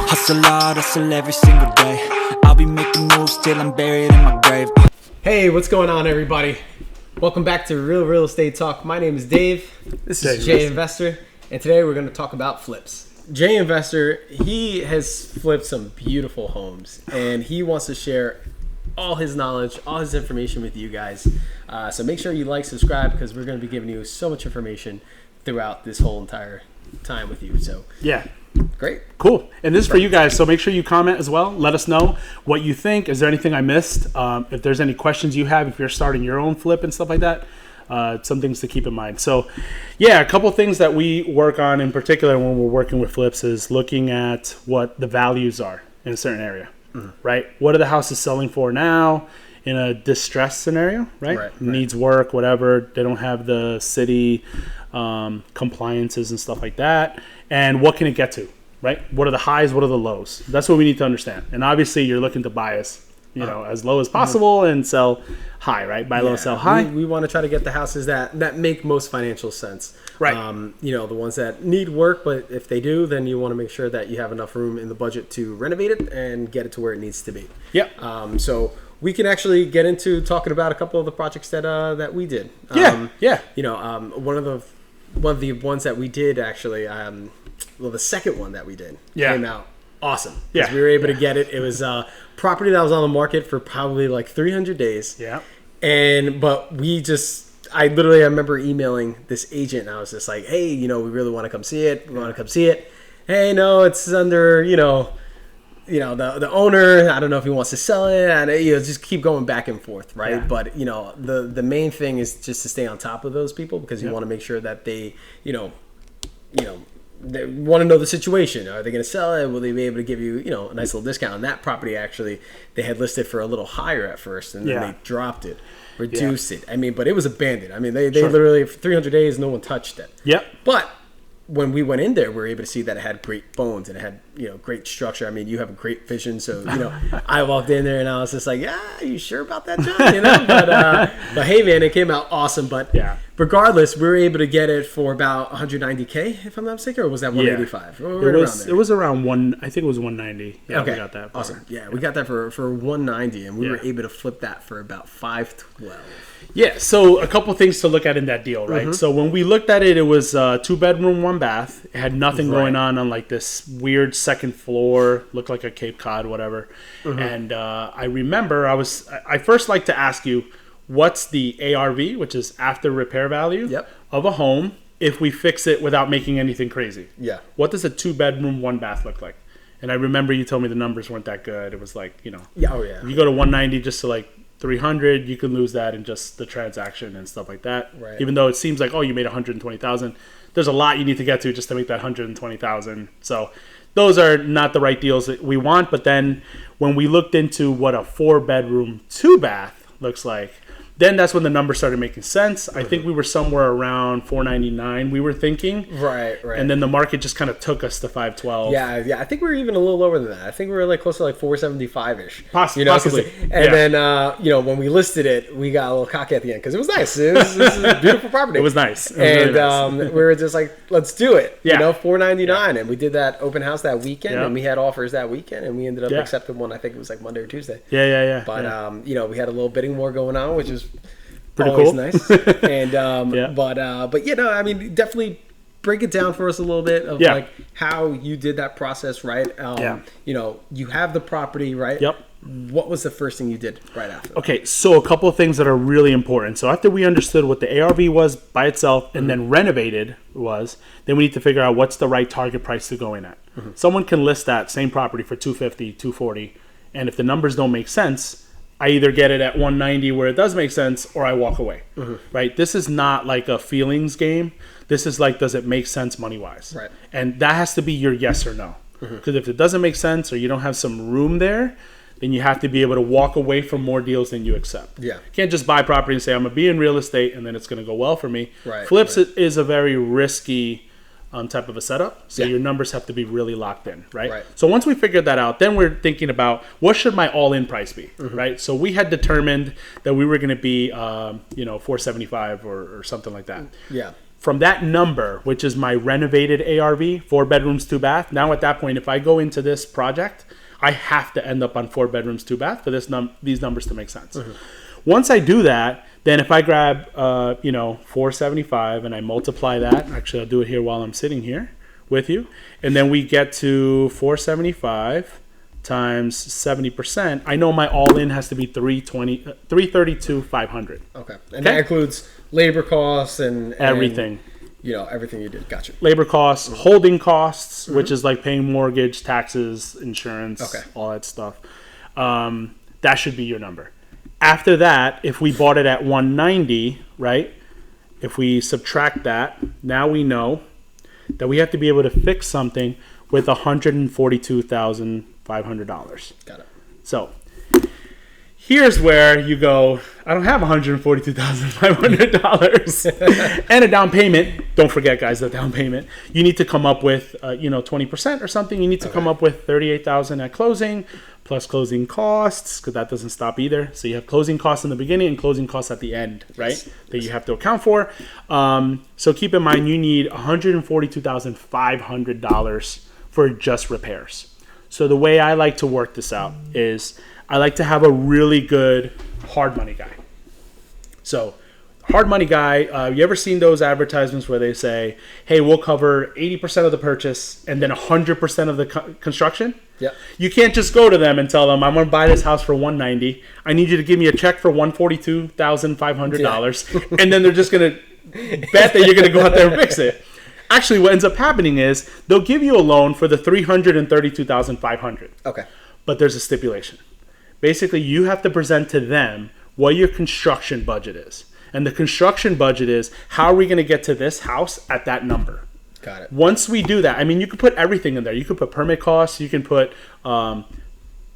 Hustle hard, hustle every single day. I'll be making moves till I'm buried in my grave. Hey, what's going on, everybody? Welcome back to Real Estate Talk. My name is Dave. This is Jay Investor, and today we're going to talk about flips. Jay Investor, he has flipped some beautiful homes, and he wants to share all his knowledge, all his information with you guys. So make sure you like, subscribe, because we're going to be giving you so much information throughout this whole entire time with you. So yeah. Great. Cool. And this is for you guys, so make sure you comment as well. Let us know what you think. Is there anything I missed? If there's any questions you have, if you're starting your own flip and stuff like that, some things to keep in mind. So, yeah, a couple things that we work on in particular when we're working with flips is looking at what the values are in a certain area, right? What are the houses selling for now in a distressed scenario, right? Needs work, whatever. They don't have the city compliances and stuff like that. And what can it get to, right? What are the highs? What are the lows? That's what we need to understand. And obviously, you're looking to bias, as low as possible and sell high, right? Buy low, sell high. We want to try to get the houses that make most financial sense, right? The ones that need work, but if they do, then you want to make sure that you have enough room in the budget to renovate it and get it to where it needs to be. Yep. So we can actually get into talking about a couple of the projects that we did. Yeah. One of the ones that we did actually. The second one that we did came out awesome. Yeah, we were able to get it. It was a property that was on the market for probably like 300 days. Yeah, but I remember emailing this agent, and I was just like, hey, we really want to come see it. We want to come see it. Hey, no, it's under the owner. I don't know if he wants to sell it, and just keep going back and forth, right? Yeah. But the main thing is just to stay on top of those people, because you want to make sure that they they want to know the situation. Are they going to sell it? Will they be able to give you, a nice little discount? And that property, actually, they had listed for a little higher at first, and then they dropped it, reduced it. I mean, but it was abandoned. I mean, they literally, for 300 days, no one touched it. Yep. But when we went in there, we were able to see that it had great bones and it had, great structure. I mean, you have a great vision. So, I walked in there and I was just like, yeah, are you sure about that, John? But hey, man, it came out awesome. But regardless, we were able to get it for about $190K, if I'm not mistaken, or was that $185? Yeah. It was around I think it was $190. Yeah, okay. We got that. Awesome. Yeah, we got that for $190, and we were able to flip that for about $512. Yeah, so a couple things to look at in that deal, right? So when we looked at it, it was 2-bedroom, 1 bath. It had nothing going on like this weird second floor, looked like a Cape Cod, whatever. And I remember I first like to ask you, what's the ARV, which is after repair value of a home, if we fix it without making anything crazy? Yeah. What does a 2-bedroom, 1 bath look like? And I remember you told me the numbers weren't that good. It was like, you go to 190 just to like 300, you can lose that in just the transaction and stuff like that. Right. Even though it seems like, you made 120,000, there's a lot you need to get to just to make that 120,000. So those are not the right deals that we want. But then when we looked into what a 4-bedroom, 2-bath looks like, then that's when the numbers started making sense. I think we were somewhere around $499. We were thinking, right, and then the market just kind of took us to $512. Yeah. I think we were even a little lower than that. I think we were like close to like $475-ish. Possibly. And then when we listed it, we got a little cocky at the end because it was nice. It was a beautiful property. It was nice. Really nice. We were just like, let's do it. Yeah. $499, and we did that open house that weekend, and we had offers that weekend, and we ended up accepting one. I think it was like Monday or Tuesday. Yeah. But we had a little bidding war going on, which is pretty always cool. Nice. And definitely break it down for us a little bit of like how you did that process, right? You have the property, right? Yep. What was the first thing you did right after? Okay, so a couple of things that are really important. So after we understood what the ARV was by itself and then renovated was, then we need to figure out what's the right target price to go in at. Someone can list that same property for $250, $240, and if the numbers don't make sense, I either get it at $190 where it does make sense, or I walk away. Right? This is not like a feelings game. This is like, does it make sense money wise? Right. And that has to be your yes or no. Because if it doesn't make sense or you don't have some room there, then you have to be able to walk away from more deals than you accept. Yeah. You can't just buy property and say, I'm going to be in real estate and then it's going to go well for me. Right. Flips is a very risky type of a setup. So your numbers have to be really locked in, right? So once we figured that out, then we're thinking about what should my all-in price be, right? So we had determined that we were going to be, $475 or something like that. Yeah. from that number, which is my renovated ARV, 4 bedrooms, 2 bath. Now at that point, if I go into this project, I have to end up on 4 bedrooms, 2 bath for these numbers to make sense. Once I do that, then if I grab 475 and I multiply that, actually I'll do it here while I'm sitting here with you, and then we get to 475 times 70%. I know my all-in has to be 332 500. Okay, and that includes labor costs and everything. Everything you did. Gotcha. Labor costs, holding costs, which is like paying mortgage, taxes, insurance, all that stuff. That should be your number. After that, if we bought it at 190, right? If we subtract that, now we know that we have to be able to fix something with $142,500. Got it. So here's where you go, I don't have $142,500 and a down payment. Don't forget, guys, the down payment. You need to come up with 20% or something. You need to come up with $38,000 at closing plus closing costs, because that doesn't stop either. So you have closing costs in the beginning and closing costs at the end, right? That you have to account for. So keep in mind, you need $142,500 for just repairs. So the way I like to work this out is I like to have a really good hard money guy. So hard money guy, you ever seen those advertisements where they say, hey, we'll cover 80% of the purchase and then 100% of the construction? Yeah. You can't just go to them and tell them, I'm going to buy this house for $190. I need you to give me a check for $142,500. And then they're just going to bet that you're going to go out there and fix it. Actually, what ends up happening is they'll give you a loan for the $332,500. Okay. But there's a stipulation. Basically, you have to present to them what your construction budget is. And the construction budget is, how are we going to get to this house at that number? Got it. Once we do that, I mean, you could put everything in there. You could put permit costs. You can put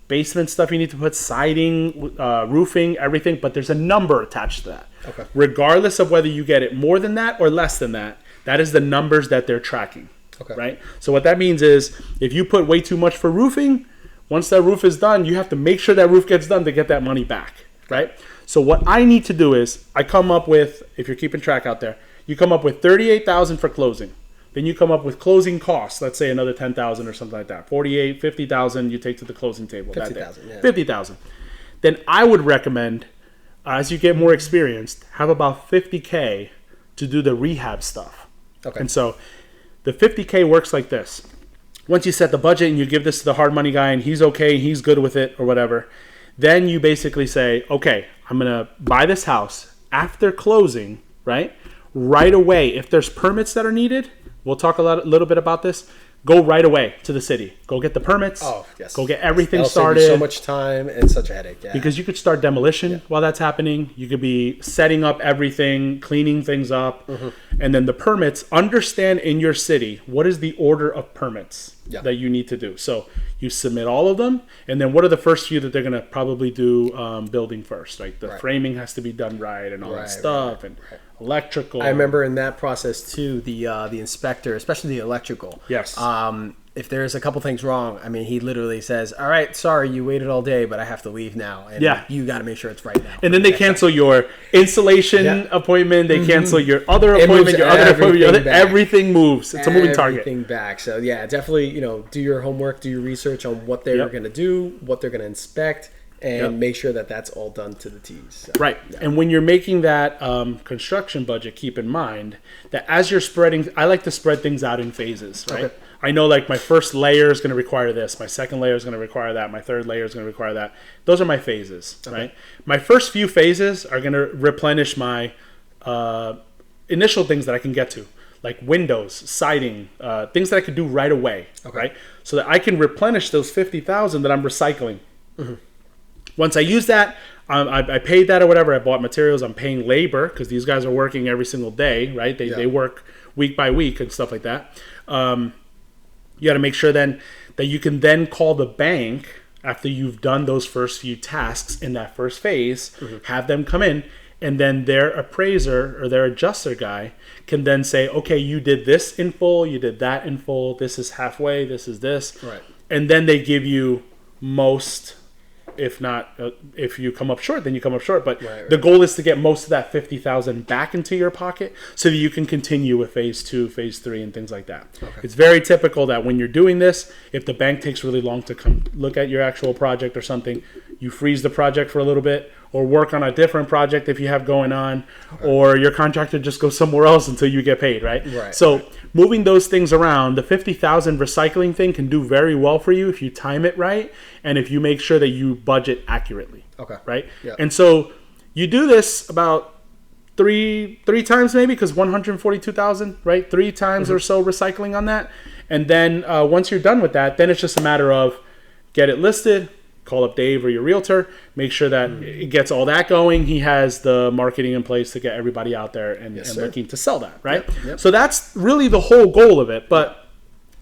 basement stuff you need to put, siding, roofing, everything. But there's a number attached to that. Okay. Regardless of whether you get it more than that or less than that, that is the numbers that they're tracking. Okay. Right? So what that means is, if you put way too much for roofing, once that roof is done, you have to make sure that roof gets done to get that money back. Right? So what I need to do is, I come up with, if you're keeping track out there, you come up with $38,000 for closing. Then you come up with closing costs, let's say another $10,000 or something like that. $48,000, $50,000 you take to the closing table. $50,000, yeah. $50,000. Then I would recommend, as you get more experienced, have about $50K to do the rehab stuff. Okay. And so the $50K works like this. Once you set the budget and you give this to the hard money guy and he's okay, he's good with it or whatever, then you basically say, okay, I'm going to buy this house after closing, right? Right away. If there's permits that are needed, we'll talk a little bit about this. Go right away to the city. Go get the permits. Oh, yes. Go get everything That'll started. save you so much time and such a headache. Yeah. Because you could start demolition while that's happening. You could be setting up everything, cleaning things up. And then the permits, understand in your city, what is the order of permits that you need to do. So you submit all of them. And then what are the first few that they're going to probably do building first? Like the framing has to be done right and all that stuff. And electrical. I remember in that process too, the inspector, especially the electrical. Yes. If there's a couple things wrong, I mean, he literally says, all right, sorry, you waited all day, but I have to leave now. And you got to make sure it's right now. And then they cancel your installation appointment. They cancel your other appointment, everything moves. It's a moving target. Everything back. So yeah, definitely, do your homework, do your research on what they're going to do, what they're going to inspect, and make sure that that's all done to the T's. So, right. Yeah. And when you're making that construction budget, keep in mind that as you're spreading, I like to spread things out in phases, right? Okay. I know like my first layer is going to require this. My second layer is going to require that. My third layer is going to require that. Those are my phases, right? My first few phases are going to replenish my initial things that I can get to, like windows, siding, things that I could do right away, right? So that I can replenish those 50,000 that I'm recycling. Once I use that, I paid that or whatever. I bought materials. I'm paying labor because these guys are working every single day, right? They work week by week and stuff like that. You got to make sure then that you can then call the bank after you've done those first few tasks in that first phase, have them come in, and then their appraiser or their adjuster guy can then say, okay, you did this in full, you did that in full, this is halfway, this is this. Right. And then they give you most if not, if you come up short, then you come up short. But Right. the goal is to get most of that 50,000 back into your pocket so that you can continue with phase 2, phase 3, and things like that. Okay. It's very typical that when you're doing this, if the bank takes really long to come look at your actual project or something, you freeze the project for a little bit, or work on a different project if you have going on, or your contractor just goes somewhere else until you get paid, right? Right. So moving those things around, the 50,000 recycling thing can do very well for you if you time it right and if you make sure that you budget accurately. Okay. Right? Yeah. And so you do this about three times maybe, because 142,000, right? 3 times or so recycling on that. And then once you're done with that, then it's just a matter of get it listed, call up Dave or your realtor, make sure that it gets all that going. He has the marketing in place to get everybody out there and looking to sell that, right? Yep. So that's really the whole goal of it. But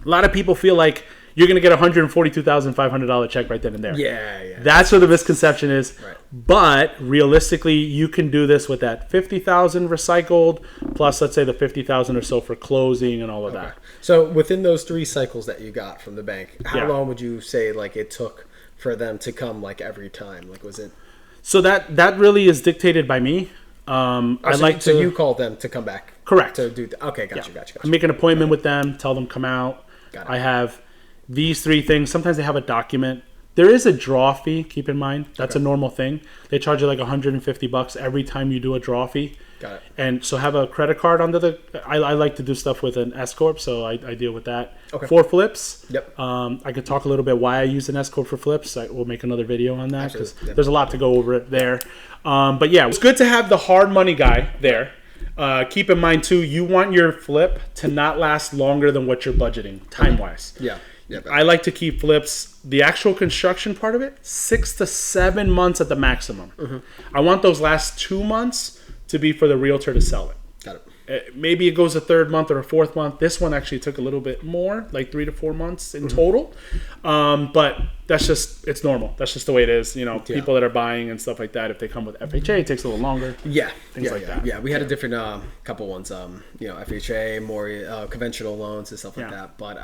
a lot of people feel like you're going to get a $142,500 check right then and there. Yeah. That's where the misconception is. Right. But realistically, you can do this with that 50,000 recycled plus, let's say, the 50,000 or so for closing and all of that. So within those 3 cycles that you got from the bank, how Yeah. long would you say like it took for them to come like every time? Like was it? So that really is dictated by me. So you called them to come back. Correct. To do. Okay, gotcha. I make an appointment with them, tell them come out. Got it. I have these 3 things. Sometimes they have a document. There is a draw fee, keep in mind. That's a normal thing. They charge you like $150 every time you do a draw fee. Got it. And so have a credit card under the... I like to do stuff with an S-Corp, so I deal with that. Okay. For flips. Yep. I could talk a little bit why I use an S-Corp for flips. We'll make another video on that because Absolutely. Yep. there's a lot to go over it there. But yeah, it's good to have the hard money guy there. Keep in mind, too, you want your flip to not last longer than what you're budgeting, time-wise. Yeah. I like to keep flips, the actual construction part of it, 6 to 7 months at the maximum. I want those last 2 months to be for the realtor to sell it. Got it. Maybe it goes a 3rd month or a 4th month. This one actually took a little bit more, like 3 to 4 months in total. But that's just, it's normal. That's just the way it is. You know, people that are buying and stuff like that, if they come with FHA, it takes a little longer. Yeah. Things like that. Yeah, we had a different couple ones. FHA, more conventional loans and stuff like Yeah. that. But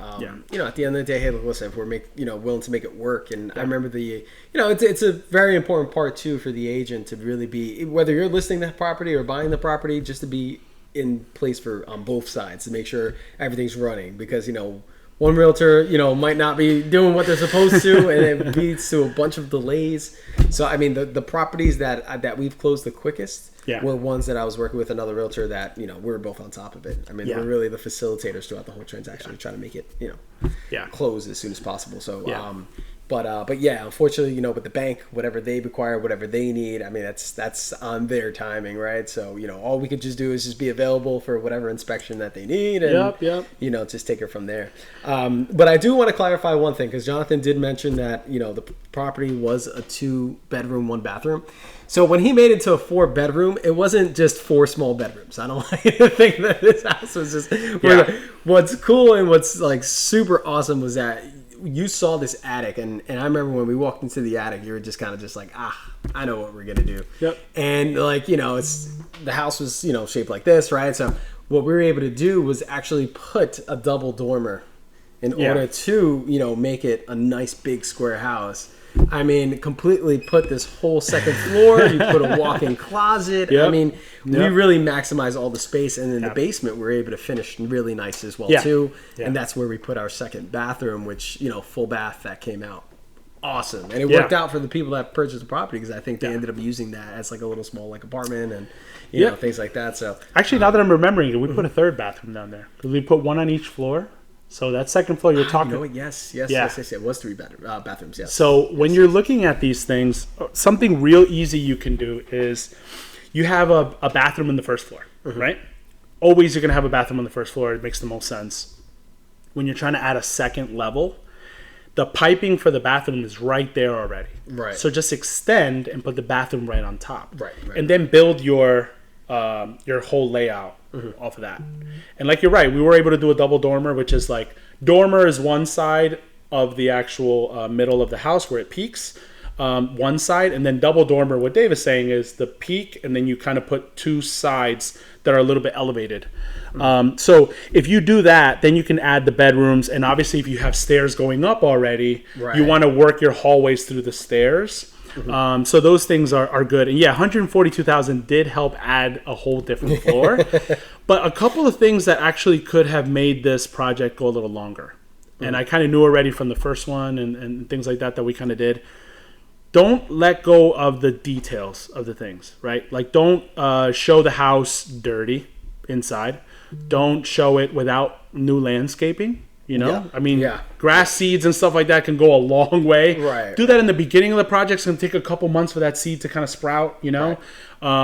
Yeah. at the end of the day, hey, listen, if we're willing to make it work, and I remember it's a very important part too for the agent to really be, whether you're listing that property or buying the property, just to be in place for on both sides to make sure everything's running, because one realtor might not be doing what they're supposed to and it leads to a bunch of delays. So I mean the properties that we've closed the quickest were ones that I was working with another realtor that we were both on top of it. I mean we're really the facilitators throughout the whole transaction to try to make it close as soon as possible. So But yeah, unfortunately, with the bank, whatever they require, whatever they need, I mean, that's on their timing, right? So, all we could just do is just be available for whatever inspection that they need and, just take it from there. But I do want to clarify one thing, because Jonathan did mention that, the property was a 2-bedroom, 1-bathroom. So when he made it to a 4-bedroom, it wasn't just 4 small bedrooms. I don't like to think that this house was just... What's cool and what's like super awesome was that you saw this attic, and I remember when we walked into the attic, you were just kind of just like, I know what we're gonna do. Yep. And it's the house was shaped like this, right? So what we were able to do was actually put a double dormer in order to make it a nice big square house. I mean, completely put this whole second floor. You put a walk-in closet. Yep. I mean, we really maximize all the space. And in the basement, we're able to finish really nice as well, too. Yeah. And that's where we put our second bathroom, which, full bath, that came out awesome. And it worked out for the people that purchased the property, because I think they ended up using that as like a little small apartment and, you know, things like that. So actually, now that I'm remembering it, we put a 3rd bathroom down there, because we put one on each floor. So that second floor you're talking... Yes. It was 3 bathrooms, yes. So when you're looking at these things, something real easy you can do is you have a bathroom in the 1st floor, right? Always you're going to have a bathroom on the 1st floor. It makes the most sense. When you're trying to add a second level, the piping for the bathroom is right there already. Right. So just extend and put the bathroom right on top. Right. And then build your whole layout off of that. And like you're right, we were able to do a double dormer, which is like, dormer is one side of the actual middle of the house where it peaks, one side, and then double dormer, what Dave is saying, is the peak, and then you kind of put 2 sides that are a little bit elevated. So if you do that, then you can add the bedrooms, and obviously if you have stairs going up already, you want to work your hallways through the stairs. So those things are good. And yeah, 142,000 did help add a whole different floor. But a couple of things that actually could have made this project go a little longer. And I kind of knew already from the first one and things like that we kind of did. Don't let go of the details of the things, right? Like, don't show the house dirty inside. Don't show it without new landscaping. You know, Yeah. I mean, Yeah. grass seeds and stuff like that can go a long way. Right. Do that in the beginning of the project. It's going to take a couple months for that seed to kind of sprout, you know.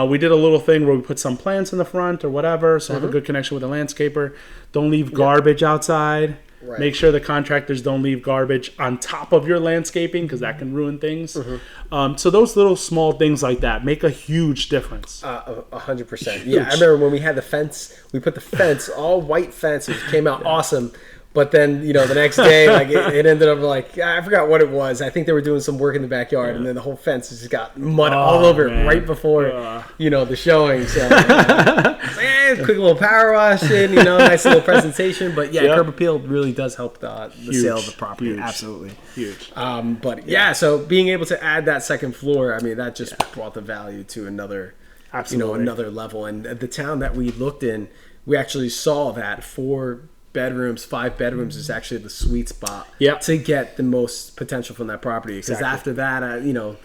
We did a little thing where we put some plants in the front or whatever, so have a good connection with the landscaper. Don't leave garbage outside. Right. Make sure the contractors don't leave garbage on top of your landscaping because that can ruin things. So those little small things like that make a huge difference. 100%. Yeah, I remember when we had the fence, we put the fence, all white fence, it came out awesome. But then, you know, the next day, like it ended up like, I forgot what it was. I think they were doing some work in the backyard, and then the whole fence just got mud all over it right before, you know, the showing. So, quick little power wash in, you know, nice little presentation. But yeah, curb appeal really does help the sale of the property. Huge. Absolutely. Huge. But yeah, so being able to add that second floor, I mean, that just brought the value to another, Absolutely. you know, another level. And the town that we looked in, we actually saw that 5 bedrooms is actually the sweet spot to get the most potential from that property. Because after that, you know,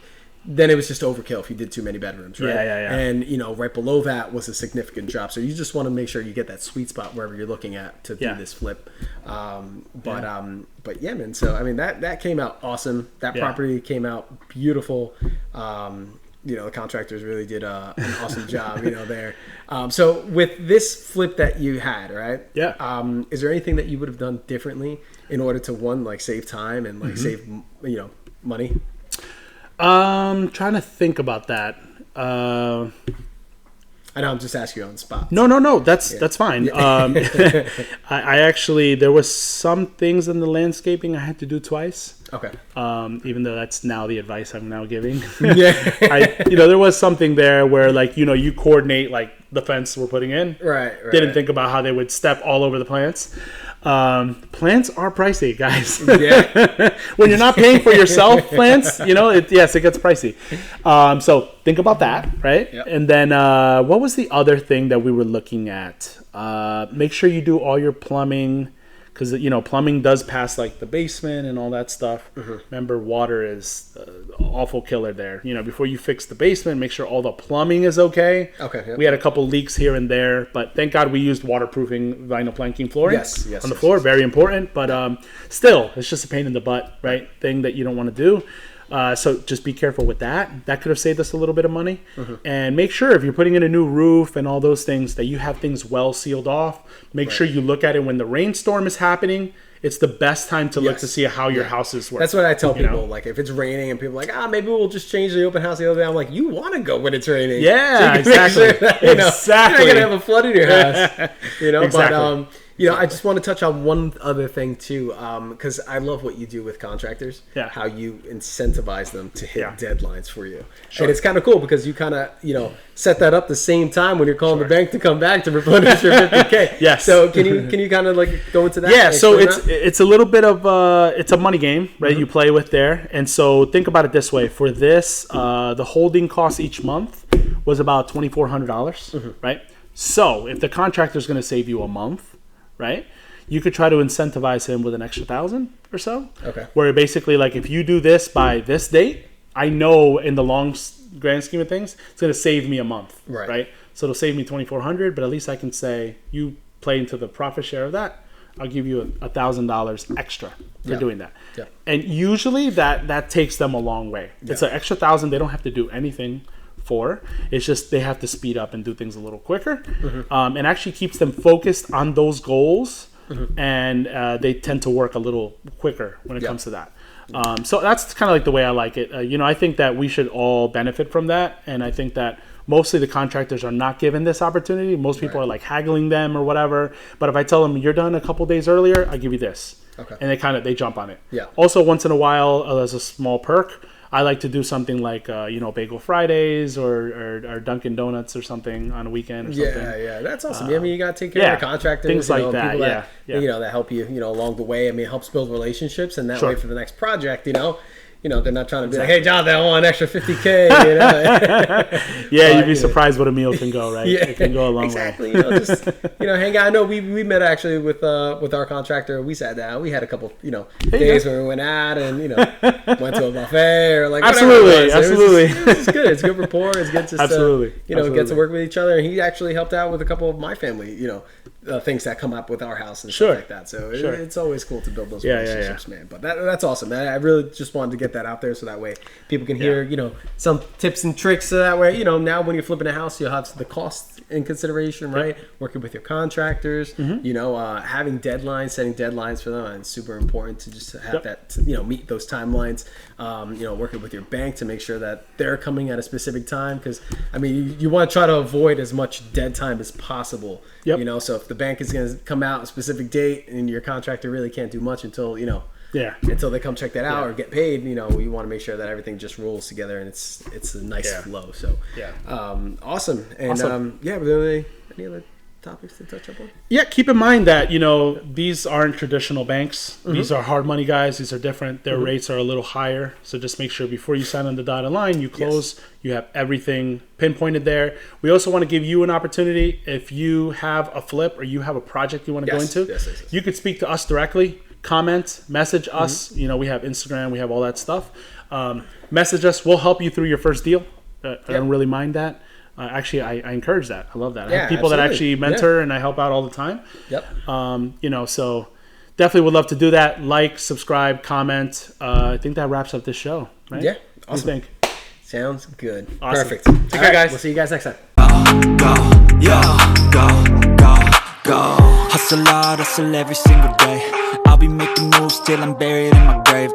then it was just overkill if you did too many bedrooms, right? Yeah. And, you know, right below that was a significant drop. So you just want to make sure you get that sweet spot wherever you're looking at to do this flip. But yeah, man. So, I mean, that came out awesome. That property came out beautiful. You know, the contractors really did an awesome job, you know, there. So with this flip that you had, right? Yeah. Is there anything that you would have done differently in order to, one, like save time and like save, you know, money? Trying to think about that. I know I'm just asking you on the spot. No. That's fine. I actually, there was some things in the landscaping I had to do twice. Okay. Even though that's now the advice I'm now giving. Yeah. You know, there was something there where, like, you know, you coordinate like the fence we're putting in. Right. Didn't think about how they would step all over the plants. Plants are pricey, guys. Yeah. When you're not paying for yourself, plants, you know, it gets pricey. So think about that, right? Yep. And then what was the other thing that we were looking at? Make sure you do all your plumbing, because, you know, plumbing does pass like the basement and all that stuff. Remember, water is awful killer there. You know, before you fix the basement, make sure all the plumbing is okay. Okay. Yep. We had a couple leaks here and there, but thank God we used waterproofing vinyl planking flooring on the floor. Very important, but still, it's just a pain in the butt, right? Thing that you don't want to do. So just be careful with that. That could have saved us a little bit of money. And make sure if you're putting in a new roof and all those things that you have things well sealed off. Make sure you look at it when the rainstorm is happening. It's the best time to look to see how your house is working. That's what I tell people. Like, if it's raining and people are like, maybe we'll just change the open house the other day. I'm like, you want to go when it's raining. Yeah, so exactly. Sure that, you know, Exactly. You're not going to have a flood in your house. You know, Exactly. But, you know, I just want to touch on one other thing, too, because I love what you do with contractors. Yeah. How you incentivize them to hit deadlines for you. Sure. And it's kind of cool because you kind of, you know, set that up the same time when you're calling the bank to come back to replenish your 50K. Yes. So can you kind of like go into that? Yeah, so it's a little bit of it's a money game, right? You play with there. And so think about it this way. For this, the holding cost each month was about $2,400, right? So if the contractor is going to save you a month, right, you could try to incentivize him with an extra $1,000 or so. Okay. Where basically, like, if you do this by this date, I know in the long grand scheme of things, it's going to save me a month, right? So it'll save me $2,400, but at least I can say, you play into the profit share of that. I'll give you $1,000 extra for doing that. Yeah. And usually that takes them a long way. It's an extra $1,000. They don't have to do anything for. It's just they have to speed up and do things a little quicker. And actually keeps them focused on those goals. And they tend to work a little quicker when it comes to that. So that's kind of like the way I like it. You know, I think that we should all benefit from that. And I think that mostly the contractors are not given this opportunity. Most people are like haggling them or whatever. But if I tell them you're done a couple days earlier, I give you this. Okay. And they jump on it. Yeah. Also, once in a while, as a small perk, I like to do something like, Bagel Fridays or Dunkin' Donuts or something on a weekend or something. Yeah, that's awesome. I mean, you got to take care of the contractors. Things like that, people yeah. You know, that help you, you know, along the way. I mean, it helps build relationships, and that way for the next project, you know, they're not trying to be like, hey, Jonathan, I want an extra $50K. Yeah, you'd be surprised what a meal can go, right? Yeah, it can go a long exactly. way. Just hang out. I know we met actually with our contractor. We sat down. We had a couple days where we went out and went to a buffet or like absolutely. It was just good. It's good rapport. It's good to get to work with each other. And he actually helped out with a couple of my family things that come up with our house and stuff like that. So it's always cool to build those relationships, man. But that's awesome, man. I really just wanted to get that out there so that way people can hear some tips and tricks. So that way now when you're flipping a house, you'll have the costs in consideration, right? Working with your contractors, having deadlines, setting deadlines for them, and it's super important to just have that meet those timelines. Working with your bank to make sure that they're coming at a specific time, because you want to try to avoid as much dead time as possible. So if the bank is going to come out a specific date and your contractor really can't do much until until they come check that out or get paid, you want to make sure that everything just rolls together and it's a nice flow. So awesome. And were there any other topics to touch up on? Yeah, keep in mind that these aren't traditional banks. These are hard money guys. These are different. Their rates are a little higher. So just make sure before you sign on the dotted line, you close. You have everything pinpointed there. We also want to give you an opportunity if you have a flip or you have a project you want to go into. You could speak to us directly. Comment, message us. We have Instagram, we have all that stuff. Message us. We'll help you through your first deal. I don't really mind that. Actually, I encourage that. I love that. I have people that actually mentor and I help out all the time. So definitely would love to do that. Like, subscribe, comment. I think that wraps up this show, right? Yeah. Awesome. What do you think? Sounds good. Awesome. Perfect. Take care, guys. We'll see you guys next time. Go. Hustle hard, hustle every single day. I'll be making moves till I'm buried in my grave.